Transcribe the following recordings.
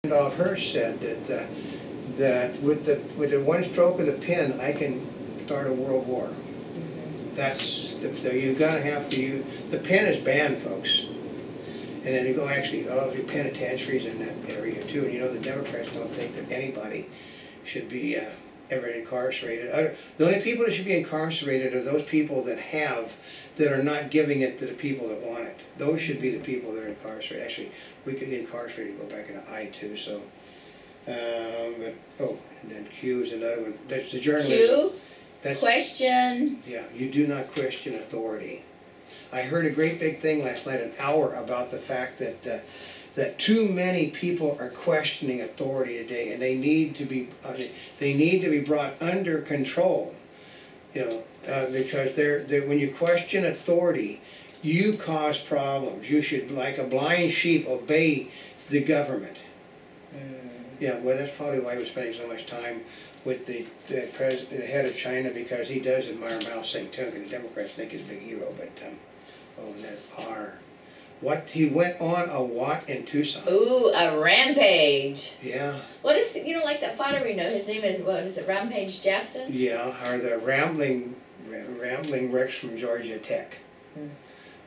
Randolph Hearst said that with the one stroke of the pen, I can start a world war. That's you're gonna have to use the pen is banned, folks. And then you go actually all the penitentiaries in that area too. And you know the Democrats don't think that anybody should be ever incarcerated. The only people that should be incarcerated are those people that are not giving it to the people that want it. Those should be the people that are incarcerated. Actually, we could incarcerate and go back into I too. So, and then Q is another one. That's the journalism. Q. That's, question. Yeah, you do not question authority. I heard a great big thing last night, an hour, about the fact that that too many people are questioning authority today, and they need to be brought under control. You know, because when you question authority, you cause problems. You should, like a blind sheep, obey the government. Yeah, well, that's probably why we're spending so much time with the head of China, because he does admire Mao Zedong, and the Democrats think he's a big hero. But and that's what he went on what in Tucson? Ooh, a rampage. Yeah. What is like that fighter we know? His name is what? Is it Rampage Jackson? Yeah, or the Rambling Rex from Georgia Tech.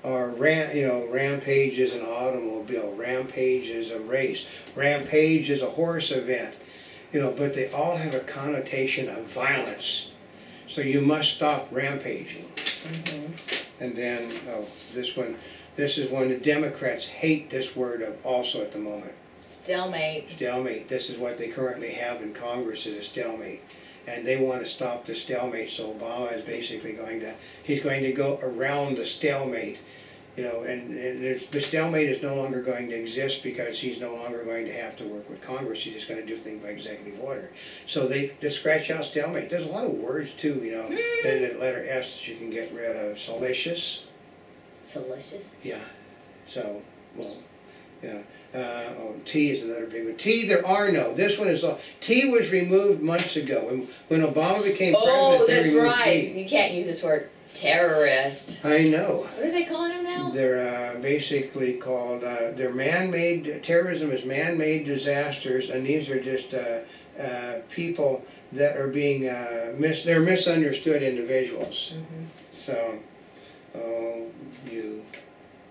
Or Rampage is an automobile. Rampage is a race. Rampage is a horse event. But they all have a connotation of violence. So you must stop rampaging. And then, this is one the Democrats hate this word also at the moment. Stalemate. Stalemate. This is what they currently have in Congress, is a stalemate. And they want to stop the stalemate, so Obama is basically he's going to go around the stalemate. And the stalemate is no longer going to exist because he's no longer going to have to work with Congress. He's just going to do things by executive order. So they just scratch out stalemate. There's a lot of words too, then the letter S that you can get rid of. Salacious. Salacious? Yeah. So, well, yeah. T is another big one. T, there are no. This one is T was removed months ago. When Obama became president, oh, they that's removed right. T. You can't use this word. Terrorist. I know. What are they calling them now? They're basically called, they're man-made, terrorism is man-made disasters, and these are just people that are being, they're misunderstood individuals. So,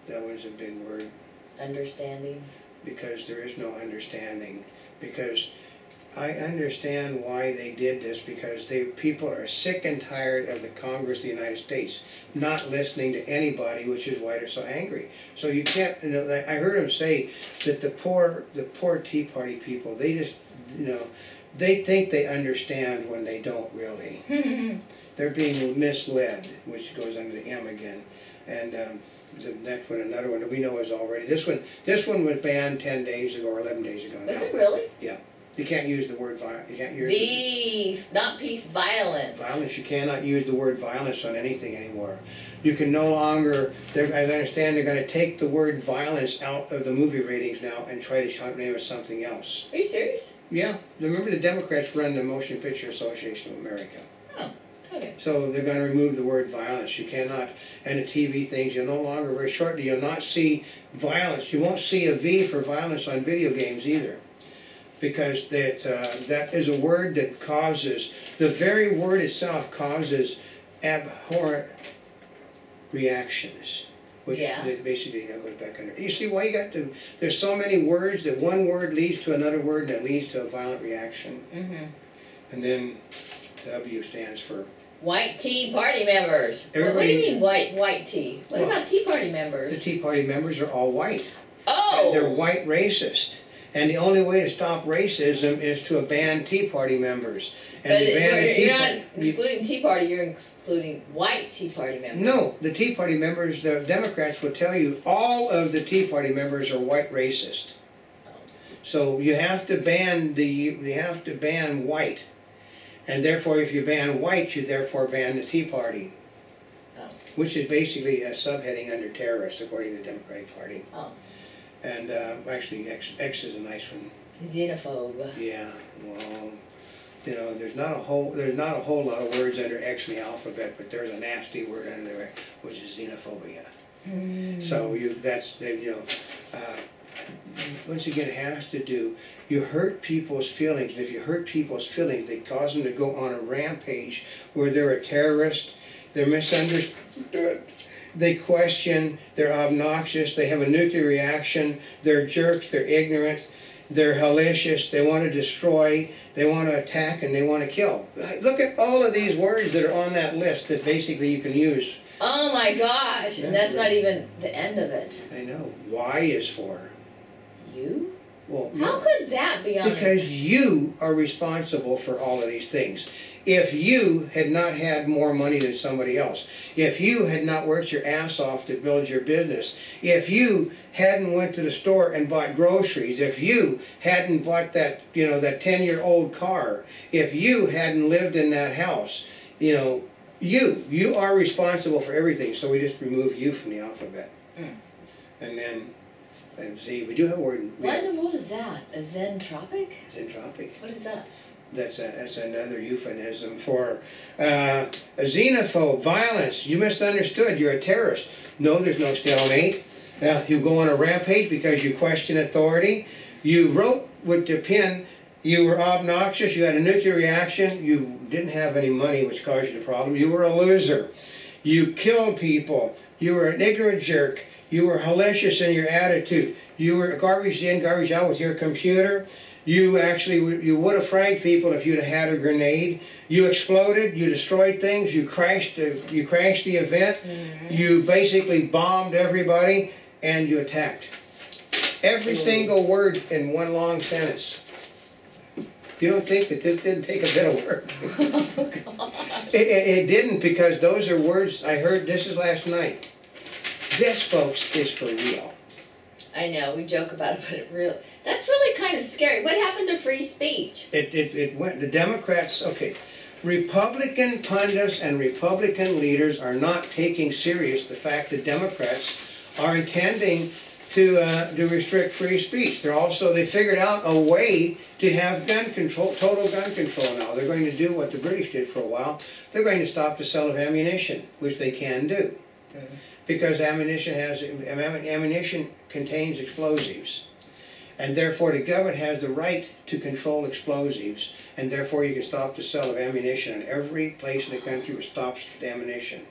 that one's a big word. Understanding. Because there is no understanding. Because I understand why they did this, because people are sick and tired of the Congress of the United States not listening to anybody, which is why they're so angry. So you can't, I heard him say that the poor Tea Party people, they just, they think they understand when they don't really. They're being misled, which goes under the M again. And the next one, another one that we know is already, this one was banned 10 days ago or 11 days ago now. Was it really? Yeah. You can't use the word violence. You can't use not peace, violence. Violence. You cannot use the word violence on anything anymore. You can no longer. As I understand, they're going to take the word violence out of the movie ratings now and try to name it something else. Are you serious? Yeah. Remember, the Democrats run the Motion Picture Association of America. Oh. Okay. So they're going to remove the word violence. You cannot, and the TV things, you'll no longer, very shortly, you'll not see violence. You won't see a V for violence on video games either. Because that is a word that causes, the very word itself causes abhorrent reactions. Which basically goes back under. You see why you got to, there's so many words that one word leads to another word and that leads to a violent reaction. And then W stands for White Tea Party members. What do you mean white tea? What about Tea Party members? The Tea Party members are all white. Oh! And they're white racist. And the only way to stop racism is to ban Tea Party members. And but you're not excluding Tea Party, you're excluding white Tea Party members. No, the Tea Party members, the Democrats will tell you all of the Tea Party members are white racist. So you have to ban white. And therefore, if you ban white, you therefore ban the Tea Party. Which is basically a subheading under terrorist, according to the Democratic Party. And actually, X is a nice one. Xenophobe. Yeah, well, there's not a whole lot of words under X in the alphabet, but there's a nasty word under there, which is xenophobia. So once again, has to do, you hurt people's feelings, and if you hurt people's feelings, they cause them to go on a rampage where they're a terrorist, they're misunderstood, they question, they're obnoxious, they have a nuclear reaction, they're jerks, they're ignorant, they're hellacious, they want to destroy, they want to attack, and they want to kill. Look at all of these words that are on that list that basically you can use. Oh my gosh, and that's not even the end of it. I know. Y is for you? Well, how could that be on because you are responsible for all of these things. If you had not had more money than somebody else, if you had not worked your ass off to build your business, if you hadn't went to the store and bought groceries, if you hadn't bought that, you know, that 10-year-old car, if you hadn't lived in that house, you know, you are responsible for everything. So we just remove you from the alphabet. And then, and see, we do have a word. What in the world is that? A zentropic? Zentropic. What is that? That's another euphemism for a xenophobe, violence. You misunderstood. You're a terrorist. No, there's no stalemate. You go on a rampage because you question authority. You wrote with the pen. You were obnoxious. You had a nuclear reaction. You didn't have any money, which caused you the problem. You were a loser. You killed people. You were an ignorant jerk. You were hellacious in your attitude. You were garbage in, garbage out with your computer. You actually, you would have fragged people if you'd have had a grenade. You exploded, you destroyed things, you crashed the event, you basically bombed everybody, and you attacked. Every single word in one long sentence. You don't think that this didn't take a bit of work? Oh, it didn't, because those are words I heard, this is last night. This, folks, is for real. I know, we joke about it, but that's really kind of scary. What happened to free speech? It went, the Democrats, okay, Republican pundits and Republican leaders are not taking serious the fact that Democrats are intending to restrict free speech. They figured out a way to have gun control, total gun control now. They're going to do what the British did for a while. They're going to stop the sale of ammunition, which they can do. Because ammunition contains explosives. And therefore the government has the right to control explosives, and therefore you can stop the sale of ammunition in every place in the country where stops ammunition.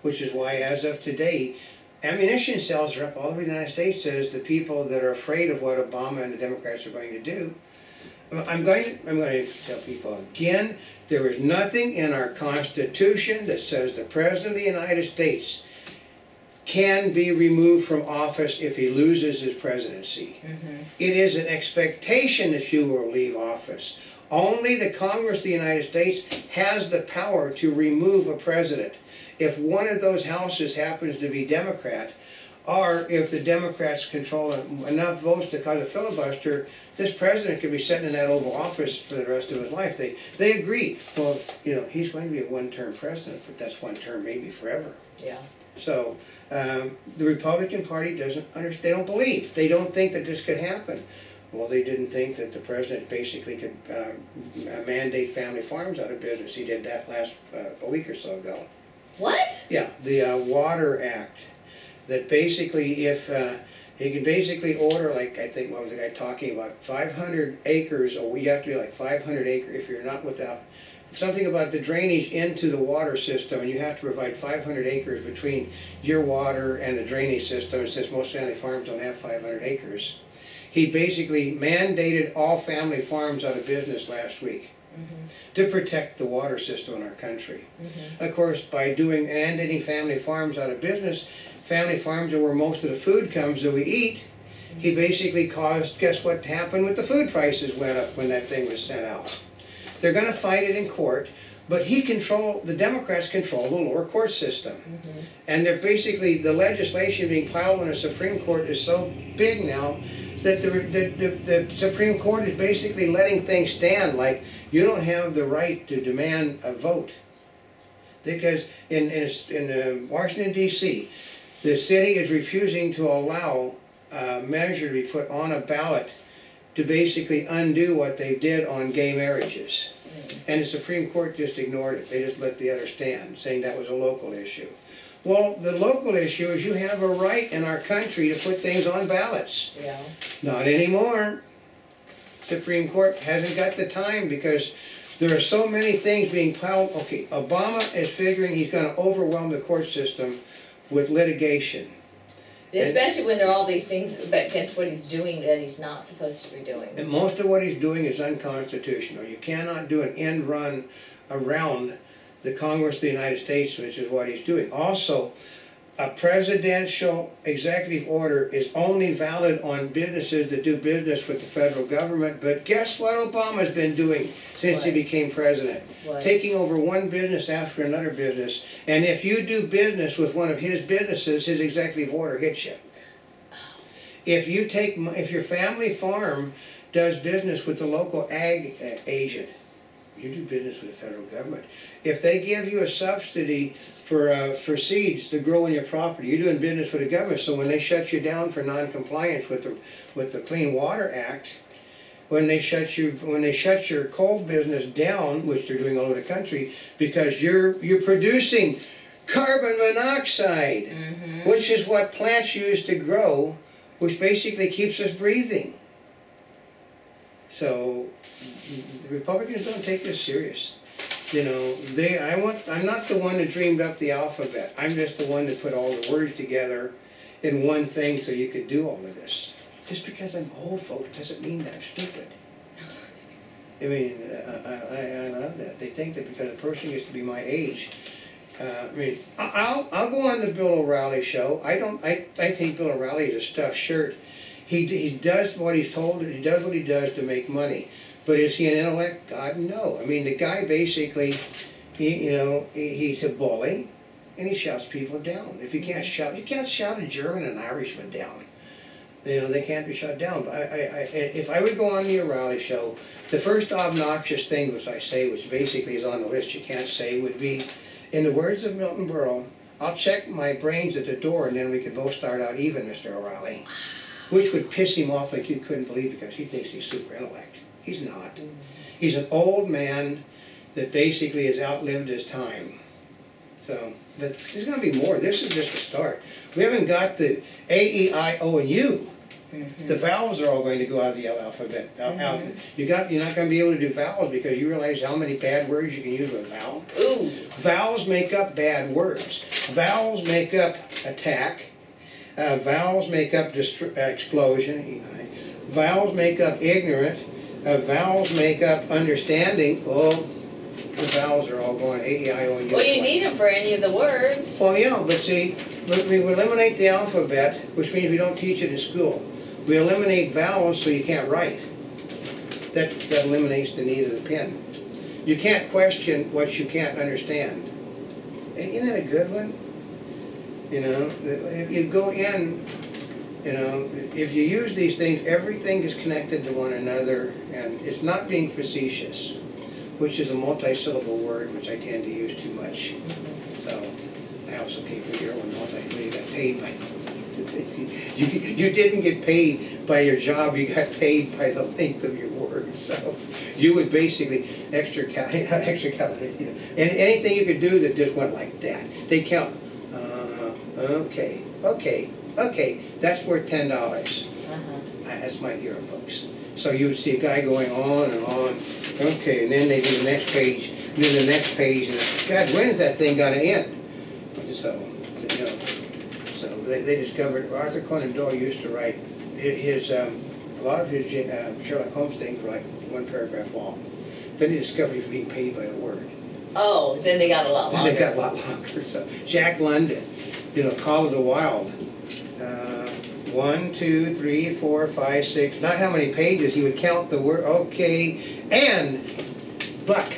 Which is why, as of today, ammunition sales are up all over the United States as the people that are afraid of what Obama and the Democrats are going to do. I'm going to tell people again, there is nothing in our Constitution that says the President of the United States can be removed from office if he loses his presidency. It is an expectation that you will leave office. Only the Congress of the United States has the power to remove a president. If one of those houses happens to be Democrat, or if the Democrats control enough votes to cause a filibuster, this president could be sitting in that Oval Office for the rest of his life. They agree. Well, you know, he's going to be a one-term president, but that's one term, maybe forever. Yeah. So the Republican Party doesn't understand. They don't believe. They don't think that this could happen. Well, they didn't think that the president basically could mandate family farms out of business. He did that last a week or so ago. What? Yeah, the Water Act. That basically, if he could basically order, like I think what was the guy talking about, 500 acres, or you have to be like 500 acres if you're not without. Something about the drainage into the water system, and you have to provide 500 acres between your water and the drainage system, and since most family farms don't have 500 acres. He basically mandated all family farms out of business last week to protect the water system in our country. Of course, by mandating family farms out of business, family farms are where most of the food comes that we eat, he basically caused, guess what happened with the food prices went up when that thing was sent out. They're going to fight it in court, but the Democrats control the lower court system. And they're basically, the legislation being piled on the Supreme Court is so big now that the Supreme Court is basically letting things stand, like you don't have the right to demand a vote. Because in Washington, D.C., the city is refusing to allow a measure to be put on a ballot to basically undo what they did on gay marriages. And the Supreme Court just ignored it. They just let the other stand, saying that was a local issue. Well, the local issue is you have a right in our country to put things on ballots. Yeah. Not anymore. Supreme Court hasn't got the time because there are so many things being piled. Okay, Obama is figuring he's going to overwhelm the court system with litigation. Especially when there are all these things against what he's doing that he's not supposed to be doing. And most of what he's doing is unconstitutional. You cannot do an end run around the Congress of the United States, which is what he's doing. Also, a presidential executive order is only valid on businesses that do business with the federal government. But guess what Obama's been doing since he became president? What? Taking over one business after another business. And if you do business with one of his businesses, his executive order hits you. If your family farm does business with the local ag agent, you do business with the federal government. If they give you a subsidy for seeds to grow on your property, you're doing business with the government. So when they shut you down for non-compliance with the Clean Water Act, when they shut your coal business down, which they're doing all over the country, because you're producing carbon monoxide, which is what plants use to grow, which basically keeps us breathing. So the Republicans don't take this serious. You know, I'm not the one that dreamed up the alphabet. I'm just the one that put all the words together in one thing so you could do all of this. Just because I'm old, folks, doesn't mean that I'm stupid. I mean, I love that. They think that because a person gets to be my age, I mean, I'll go on the Bill O'Reilly show. I think Bill O'Reilly is a stuffed shirt. He does what he's told. He does what he does to make money. But is he an intellect? God, no. I mean, the guy basically, he's a bully, and he shouts people down. If you can't shout a German and an Irishman down. You know, they can't be shut down. But if I would go on the O'Reilly show, the first obnoxious thing which I say, which basically is on the list you can't say, would be, in the words of Milton Berle, I'll check my brains at the door and then we can both start out even, Mr. O'Reilly. Which would piss him off like you couldn't believe because he thinks he's super intellect. He's not. He's an old man that basically has outlived his time. So, but there's going to be more. This is just a start. We haven't got the A, E, I, O, and U. The vowels are all going to go out of the alphabet. You're not going to be able to do vowels because you realize how many bad words you can use with a vowel. Ooh. Vowels make up bad words. Vowels make up attack. Vowels make up explosion. Vowels make up ignorant. Vowels make up understanding. Oh, the vowels are all going A, E, I, O, and U. Well, you need them for any of the words. Oh yeah, but see, we eliminate the alphabet, which means we don't teach it in school. We eliminate vowels so you can't write. That eliminates the need of the pen. You can't question what you can't understand. Isn't that a good one? You know, if you go in, you know, if you use these things, everything is connected to one another, and it's not being facetious, which is a multi-syllable word, which I tend to use too much. So, I also came from here when you got paid by you didn't get paid by your job, you got paid by the length of your work. So you would basically extra and anything you could do that just went like that, they count. Okay, that's worth $10. That's my hero, folks. So you would see a guy going on and on. Okay, and then they do the next page, and then the next page, and God, when is that thing going to end? So, you know. So they discovered Arthur Conan Doyle used to write his a lot of his Sherlock Holmes things were like one paragraph long. Then he discovered he was being paid by the word. Oh, then they got a lot longer. Then they got a lot longer. So Jack London, you know, Call of the Wild. 1, 2, 3, 4, 5, 6. Not how many pages. He would count the word. Okay, and Buck,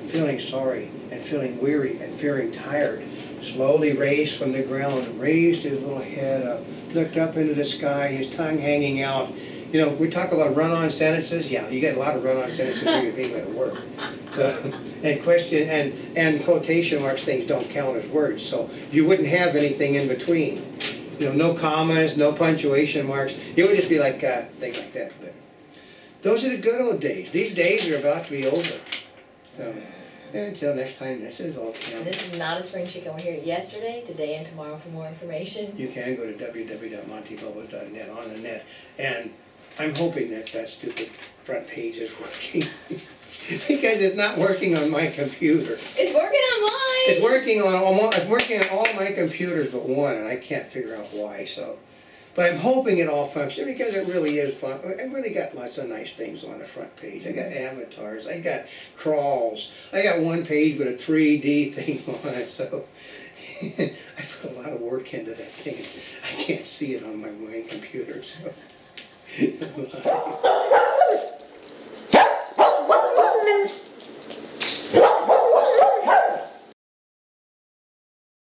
feeling sorry and feeling weary and feeling tired, slowly raised from the ground, raised his little head up, looked up into the sky, his tongue hanging out. You know, we talk about run-on sentences. Yeah, you get a lot of run-on sentences where you're being at work. So, and question and quotation marks things don't count as words. So you wouldn't have anything in between. You know, no commas, no punctuation marks. It would just be like things like that. But those are the good old days. These days are about to be over. So Until next time, this is all And Tim. this is not a spring chicken. We're here yesterday, today, and tomorrow for more information. You can go to www.montebubbles.net on the net, and I'm hoping that that stupid front page is working. Because it's not working on my computer. It's working on mine! It's working on all my computers but one, and I can't figure out why, so. But I'm hoping it all functions because it really is fun. I really got lots of nice things on the front page. I got avatars, I got crawls, I got one page with a 3D thing on it, so I put a lot of work into that thing. I can't see it on my computer, so.